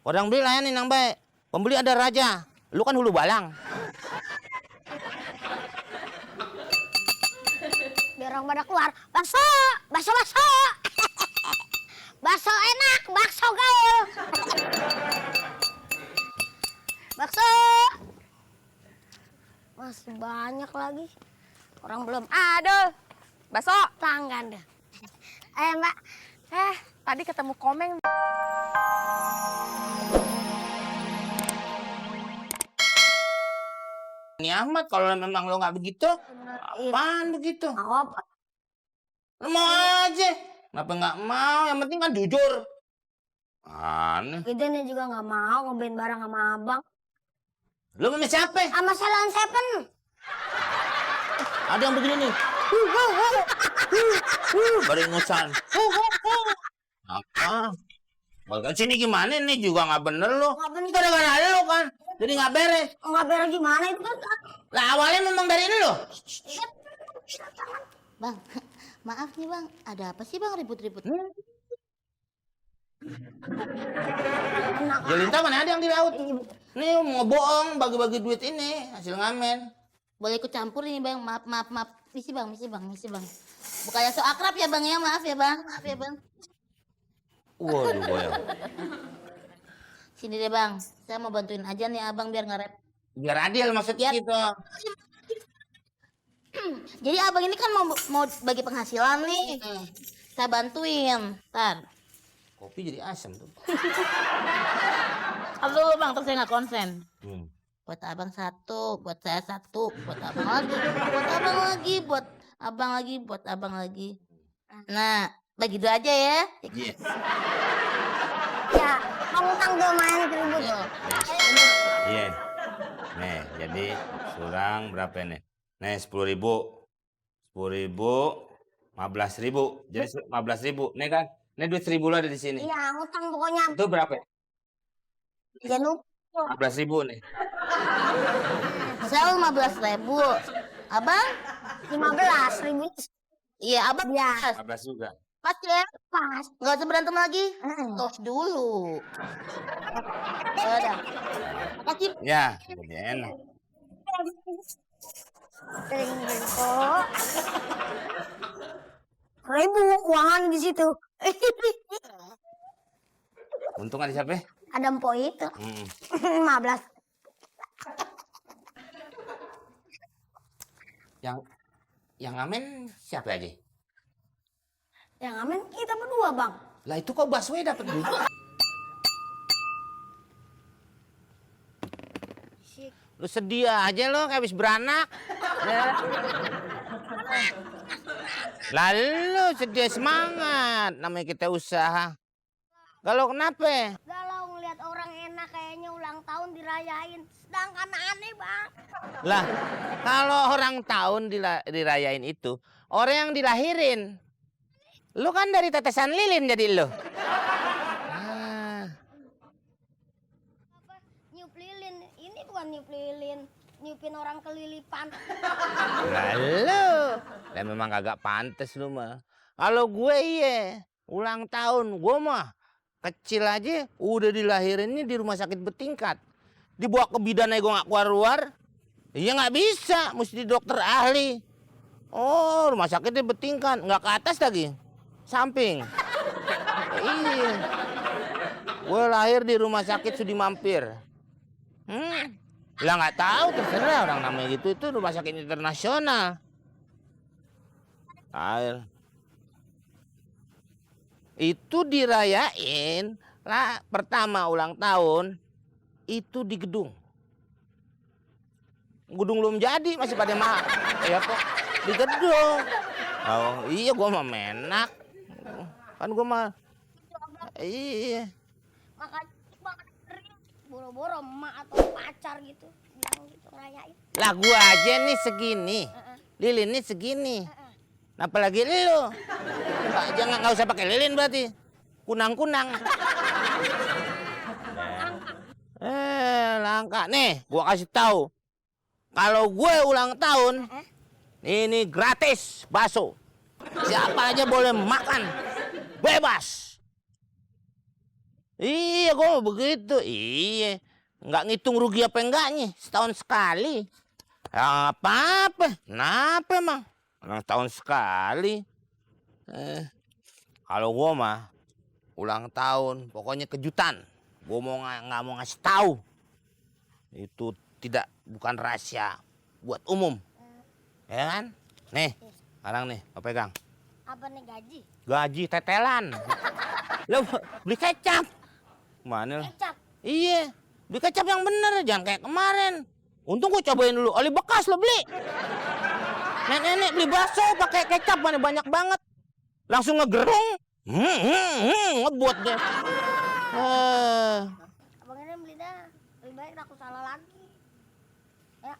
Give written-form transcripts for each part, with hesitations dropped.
Orang beli layanin yang baik. Pembeli ada raja. Lu kan hulu balang. Biar orang pada keluar. Bakso, bakso, bakso. Bakso enak, bakso gaul. Bakso. Masih banyak lagi. Orang belum ada. Bakso. Pelanggan dah. Mbak. Tadi ketemu Komeng. Ini Ahmad, kalau memang lo nggak begitu, apaan begitu? Apa? Lo mau aja. Kenapa nggak mau? Yang penting kan jujur. Aneh. Kita nih juga nggak mau ngeband bareng sama abang. Lo sama siapa? Sama Salon Seven. Ada yang begini nih. Baru ingusan. Apa? Bahkan sini gimana nih juga nggak bener lo. Nggak bener. Gara-gara lo kan. Jadi nggak beres. Nggak beres gimana itu kan? Lah awalnya memang dari lo. Bang, maaf nih bang, ada apa sih bang ribut-ribut? Jelinta mana ada yang di laut? Nih mau bohong bagi-bagi duit ini hasil ngamen. Boleh ikut campur ini bang, maaf. Misi bang. Bukannya so akrab ya bang ya, maaf ya bang. Waduh boyang. Sini deh bang, saya mau bantuin aja nih abang biar nggak rep. Biar adil maksudnya gitu. Jadi abang ini kan mau bagi penghasilan nih, saya bantuin. Ntar. Kopi jadi asam tuh. Halo bang, terus saya nggak konsen. Buat abang satu, buat saya satu, buat abang lagi, buat abang lagi. Nah, bagi dua aja ya. Iya. Ya, kamu tanggal main ribut. Iya. Nih, jadi surang berapa nih? Nih 10.000. 10.000, 15.000. Jadi 15.000. Nih kan? Nih duit 1.000 lo ada di sini. Iya, ngutang pokoknya. Itu berapa? Jangan lupa. 15.000 nih. Saya 15.000. Abang? 15.000. Iya, abang. Ya. 15 juga. Pas ya? Pas. Nggak usah berantem lagi. Tos dulu. Udah. Makasih. Ya, jadi enak. Gitu. 1.000 uangan di situ. Untung ada siapa? Ada empok itu. 15. Yang ngamen siapa aja? Yang amin kita berdua, Bang. Lah itu kok busway dapat juga? Lu sedih aja lo kayak habis beranak. Lalu sedih semangat namanya kita usaha. Galau kenapa? Galau ngeliat orang enak kayaknya ulang tahun dirayain. Sedangkan aneh, Bang. Lah, kalau orang tahun dirayain itu orang yang dilahirin. Lu kan dari tetesan lilin jadi lu. Niup lilin. Ini bukan niup lilin. Niupin orang kelilipan. Lalu, lah memang kagak pantes lu mah. Kalau gue iya, ulang tahun gue mah kecil aja udah dilahirinnya di rumah sakit bertingkat. Dibawa ke bidan aja gue gak keluar-keluar. Iya gak bisa, mesti dokter ahli. Oh, rumah sakitnya bertingkat, nggak ke atas lagi, samping. Iya. Gue lahir di rumah sakit Sudi Mampir. Lah nggak tahu, terserah orang namanya gitu, itu rumah sakit internasional. Air. Itu dirayain lah pertama ulang tahun itu di gedung. Gedung belum jadi masih pada ya kok di gedung. Oh iya gua mah menak. Kan gua mah iya. Makanya Bang sering boro-boro emak atau pacar gitu bilang gitu ngerayain. Lah gua aja nih segini. Lilin nih segini. Apalagi lu. Jangan nggak usah pakai lilin berarti. Kunang-kunang. Langka. Nih, gua kasih tahu. Kalau gue ulang tahun, ini gratis bakso. Siapa aja boleh makan. Bebas. Iya, gue mau begitu. Iya. Nggak ngitung rugi apa enggaknya. Setahun sekali. Ya apa-apa. Kenapa emang? Ulang tahun sekali. Kalau gue mah ulang tahun, pokoknya kejutan. Gue mau nggak mau ngasih tahu. Itu bukan rahasia buat umum. Ya kan? Nih, sekarang nih, lo pegang. Apa nih gaji? Gaji tetelan. Lo beli kecap. Mana? Kecap. Iya, beli kecap yang bener, jangan kayak kemarin. Untung gue cobain dulu, oli bekas lo beli. Nenek beli bakso pakai kecap mana banyak banget. Langsung ngegerung. Ngebuat deh. Abang ini beli dah. Lebih baik aku salah lagi. Ya.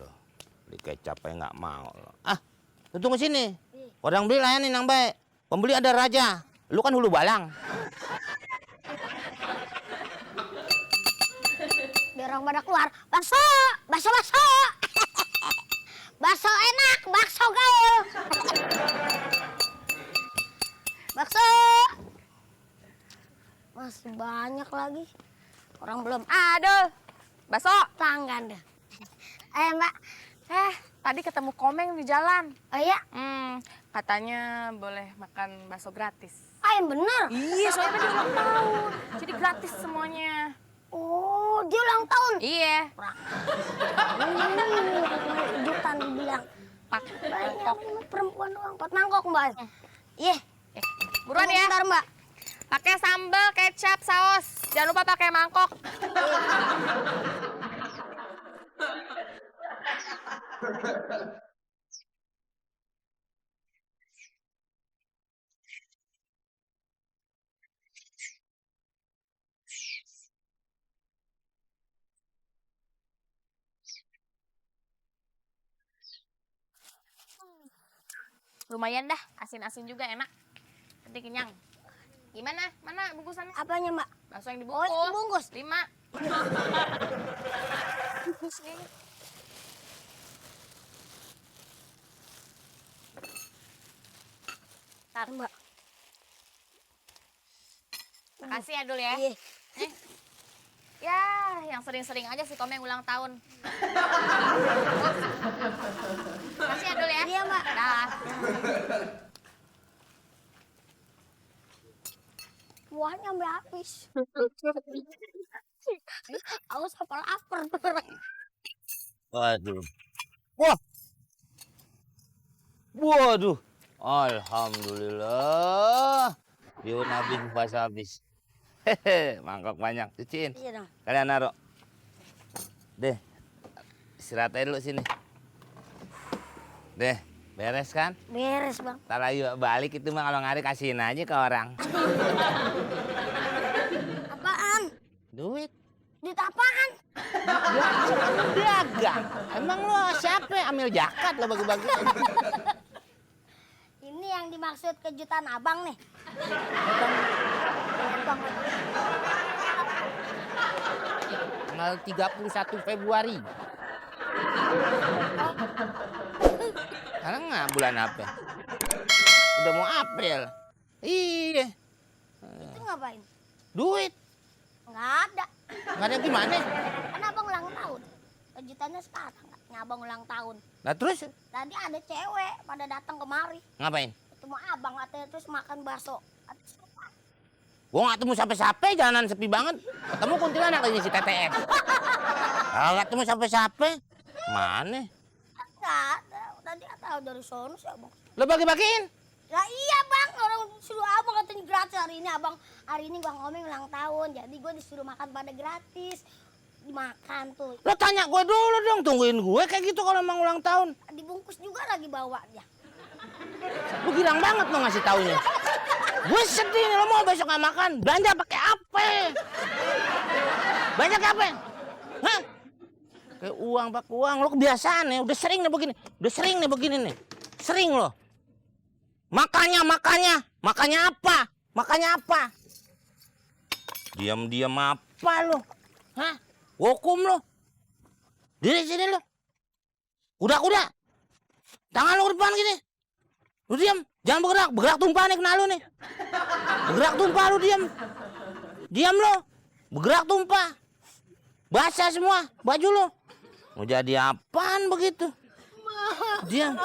Lo beli kecap aja nggak mau. Ah, lu tunggu sini. Ih. Orang beli layanin yang baik. Pembeli ada raja. Lu kan hulu balang. Biar orang pada keluar. Bakso, bakso, bakso. Bakso enak, bakso gaul. Bakso. Masih banyak lagi. Orang belum Aduh, bakso. pelanggan dah. Mbak. Tadi ketemu Komeng di jalan. Oh iya? Katanya boleh makan bakso gratis. Yang bener. Iya, soalnya dia ulang tahun. Jadi gratis semuanya. Oh, dia ulang tahun. Iya. Kejutan dibilang. Pak. Banyak perempuan doang. 4 mangkok, Mbak. Iya. Buruan ya. Bentar, Mbak. Pakai sambal, kecap, saus. Jangan lupa pakai mangkok. Lumayan dah, asin-asin juga enak. Nanti kenyang. Gimana? Mana bungkusannya? Apanya, Mbak? Bakso yang Oh, dibungkus. dibungkus. 5. Ntar, Mbak. makasih ya Dul ya. Iya. Ya, yang sering-sering aja si Komeng ulang tahun. Makasih ya Dul ya. Iya, Mbak. Dah. Buahnya sampai habis. Aku sampai lapar tuh orang. Waduh. Wah. Waduh. Alhamdulillah. Yuk habis puasa habis. Hehe, mangkok banyak. Cuciin. Iya dong. Kalian naruh. Deh. Istirahat aja dulu sini. Deh, beres kan? Beres, Bang. Ntar lagi balik itu mah kalau ngari kasihin aja ke orang. Apaan? Duit. Duit apaan? Dagang. Emang lo siapa? Ambil jakat lo bagi-bagi. Ini yang dimaksud kejutan abang nih. Abang. Tanggal 31 Februari. Sekarang nggak bulan apa? Udah mau April. Iya. Itu ngapain? Duit. Nggak ada. Nggak ada gimana? Kan abang ulang tahun. Kejutannya sekarang. Abang ulang tahun. Nah terus Tadi ada cewek pada datang kemari. ngapain? Ketemu abang katanya terus makan bakso. Gua nggak ketemu siapa-siapa, jalanan sepi banget. Ketemu kuntilanak ini si TTS. Kalau nggak ketemu siapa-siapa, mana? Nggak ada. Tadi tahu dari sono sih abang. Lo bagi-bagiin? Lah iya bang, orang suruh abang katanya gratis hari ini abang. Hari ini Bang Komeng ulang tahun, jadi gue disuruh makan pada gratis. Dimakan tuh. Lo tanya gue dulu dong, tungguin gue kayak gitu kalau emang ulang tahun. Dibungkus juga lagi bawa dia. Lu girang banget lo ngasih taunya. Gue sedih nih, lo mau besok nggak makan. Belanja pakai apa? Belanja pakai apa? Hah? Kayak uang pakai uang. Lo kebiasaan ya, udah sering nih begini. Udah sering nih begini nih. Sering lo. Makanya apa? Makanya apa? Diam-diam apa lo? Hah? Hukum lo. Diri sini lo. Kuda. Tangan lo ke depan gini. Lu diam, jangan bergerak. Bergerak tumpah nih kena lu nih. Bergerak tumpah lu diam. Diam lu. Bergerak tumpah. Basah semua baju lu. Mau jadi apaan begitu? Diam.